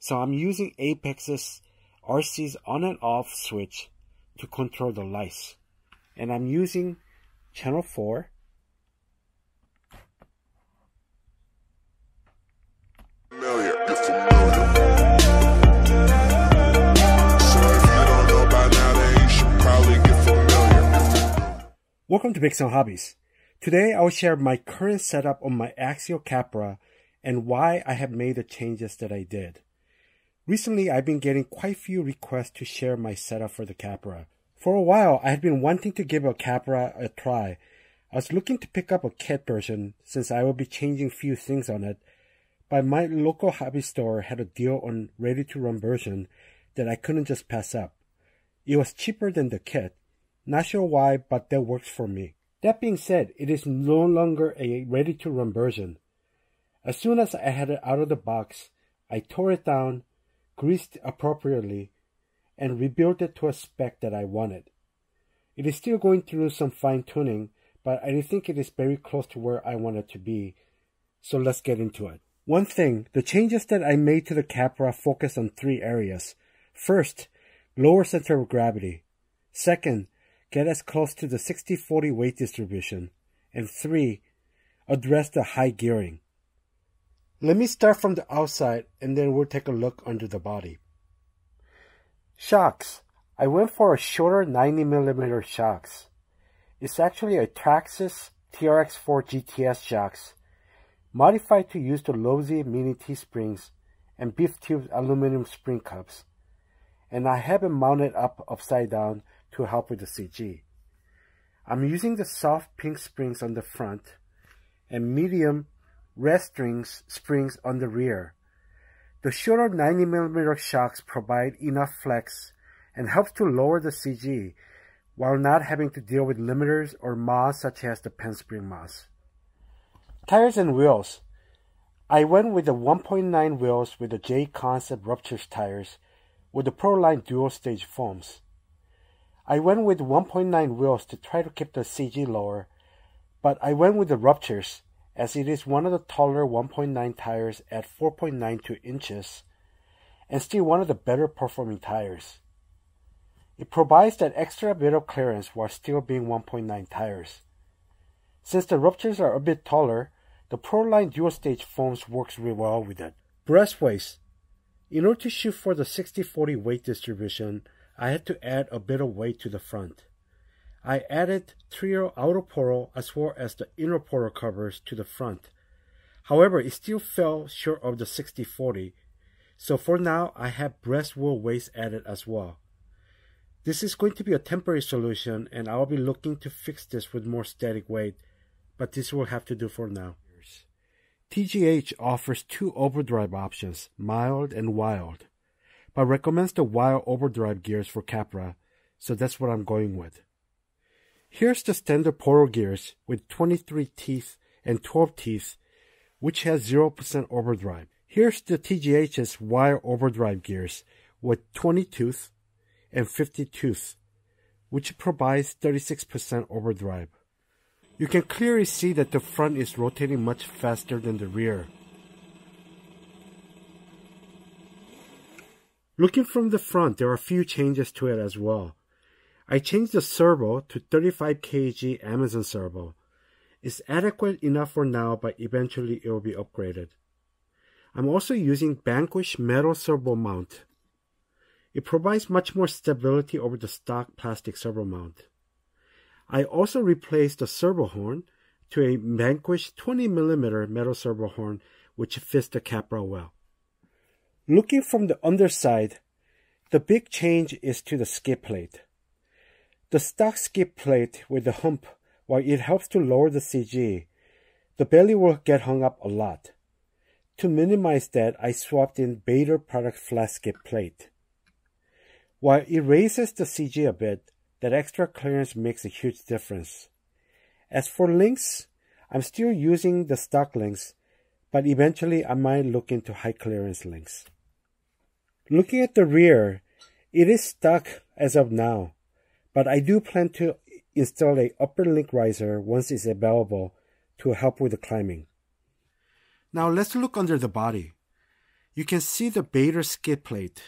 So I'm using Apex's RC's on and off switch to control the lights. And I'm using channel 4. Welcome to Big Sound Hobbies. Today I will share my current setup on my Axial Capra and why I have made the changes that I did. Recently I've been getting quite a few requests to share my setup for the Capra. For a while I had been wanting to give a Capra a try. I was looking to pick up a kit version since I will be changing a few things on it, but my local hobby store had a deal on ready-to-run version that I couldn't just pass up. It was cheaper than the kit. Not sure why, but that works for me. That being said, it is no longer a ready-to-run version. As soon as I had it out of the box, I tore it down, greased appropriately, and rebuilt it to a spec that I wanted. It is still going through some fine-tuning, but I think it is very close to where I want it to be. So let's get into it. One thing, the changes that I made to the Capra focus on 3 areas. First, lower center of gravity. Second, get as close to the 60-40 weight distribution. And 3, address the high gearing. Let me start from the outside and then we'll take a look under the body. Shocks. I went for a shorter 90mm shocks. It's actually a Traxxas TRX4 GTS shocks, modified to use the Lozi mini T-springs and Beef Tube aluminum spring cups. And I have it mounted up upside down to help with the CG. I'm using the soft pink springs on the front and medium red springs on the rear. The shorter 90mm shocks provide enough flex and helps to lower the CG while not having to deal with limiters or moss such as the pen spring moss. Tires and wheels. I went with the 1.9 wheels with the J Concept Ruptures tires with the Proline dual stage foams. I went with 1.9 wheels to try to keep the CG lower, but I went with the Ruptures as it is one of the taller 1.9 tires at 4.92 inches and still one of the better performing tires. It provides that extra bit of clearance while still being 1.9 tires. Since the Ruptures are a bit taller, the Proline dual stage foams works really well with it. Breastways. In order to shoot for the 60-40 weight distribution, I had to add a bit of weight to the front. I added trio outer portal as well as the inner portal covers to the front. However, it still fell short of the 60-40, so for now I have breast wool weights added as well. This is going to be a temporary solution and I'll be looking to fix this with more static weight, but this will have to do for now. TGH offers 2 overdrive options, mild and wild, but recommends the wild overdrive gears for Capra, so that's what I'm going with. Here's the standard portal gears with 23 teeth and 12 teeth, which has 0% overdrive. Here's the TGH's wild overdrive gears with 20 tooth and 50 tooth, which provides 36% overdrive. You can clearly see that the front is rotating much faster than the rear. Looking from the front, there are a few changes to it as well. I changed the servo to 35 kg Amazon servo. It's adequate enough for now, but eventually it will be upgraded. I'm also using Vanquish metal servo mount. It provides much more stability over the stock plastic servo mount. I also replaced the servo horn to a Vanquish 20mm metal servo horn, which fits the Capra well. Looking from the underside, the big change is to the skid plate. The stock skid plate with the hump, while it helps to lower the CG, the belly will get hung up a lot. To minimize that, I swapped in Bader product flat skid plate. While it raises the CG a bit, that extra clearance makes a huge difference. As for links, I'm still using the stock links, but eventually I might look into high clearance links. Looking at the rear, it is stock as of now, but I do plan to install a upper link riser once it's available to help with the climbing. Now let's look under the body. You can see the Bader skid plate.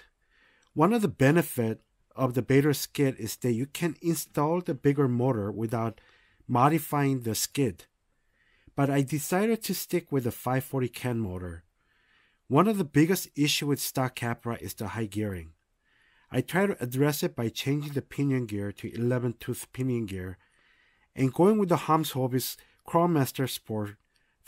One of the benefits of the Bader skid is that you can install the bigger motor without modifying the skid. But I decided to stick with the 540 Ken motor. One of the biggest issues with stock Capra is the high gearing. I try to address it by changing the pinion gear to 11-tooth pinion gear and going with the Hams Hobby's Crawlmaster Sport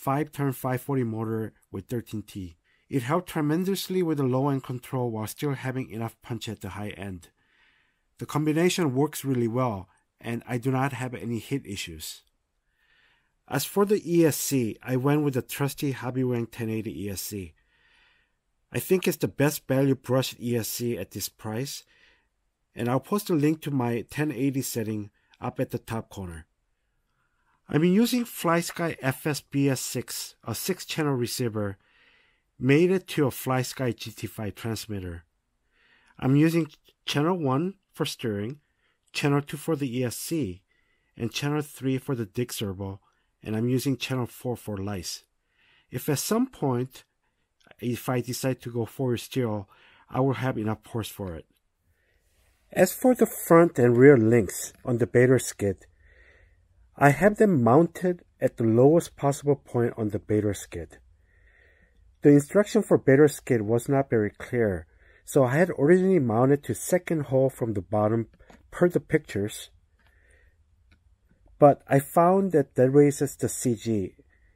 5-turn 540 motor with 13T. It helped tremendously with the low-end control while still having enough punch at the high end. The combination works really well, and I do not have any hit issues. As for the ESC, I went with the trusty Hobbywing 1080 ESC. I think it's the best value brushed ESC at this price, and I'll post a link to my 1080 setting up at the top corner. I've been using FlySky FS-BS6, a 6-channel receiver, made it to a FlySky GT5 transmitter. I'm using channel 1 for steering, channel 2 for the ESC, and channel 3 for the dig servo, and I'm using channel 4 for lice. If at some point, if I decide to go forward stereo, I will have enough force for it. As for the front and rear links on the Bader skid, I have them mounted at the lowest possible point on the Bader skid. The instruction for Bader skid was not very clear, so I had originally mounted to second hole from the bottom per the pictures, but I found that raises the CG,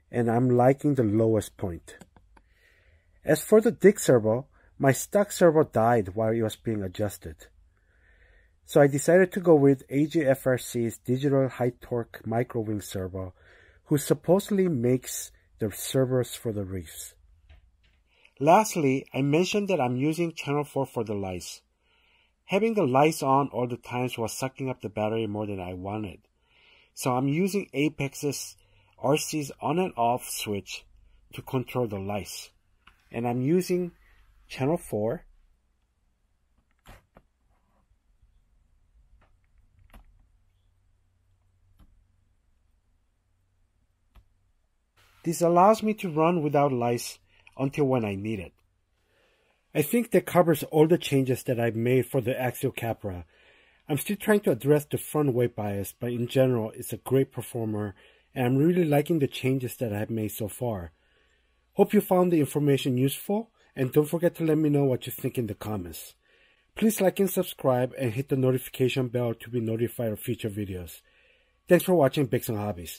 and I'm liking the lowest point. As for the dig servo, my stock servo died while it was being adjusted. So I decided to go with AGFRC's digital high torque micro wing servo, who supposedly makes the servos for the reefs. Lastly, I mentioned that I'm using channel 4 for the lights. Having the lights on all the times was sucking up the battery more than I wanted. So I'm using Apex's RC's on and off switch to control the lights. And I'm using channel 4. This allows me to run without lights until when I need it. I think that covers all the changes that I've made for the Axial Capra. I'm still trying to address the front weight bias, but in general, it's a great performer, and I'm really liking the changes that I've made so far. Hope you found the information useful, and don't forget to let me know what you think in the comments. Please like and subscribe, and hit the notification bell to be notified of future videos. Thanks for watching Bigs and Hobbies.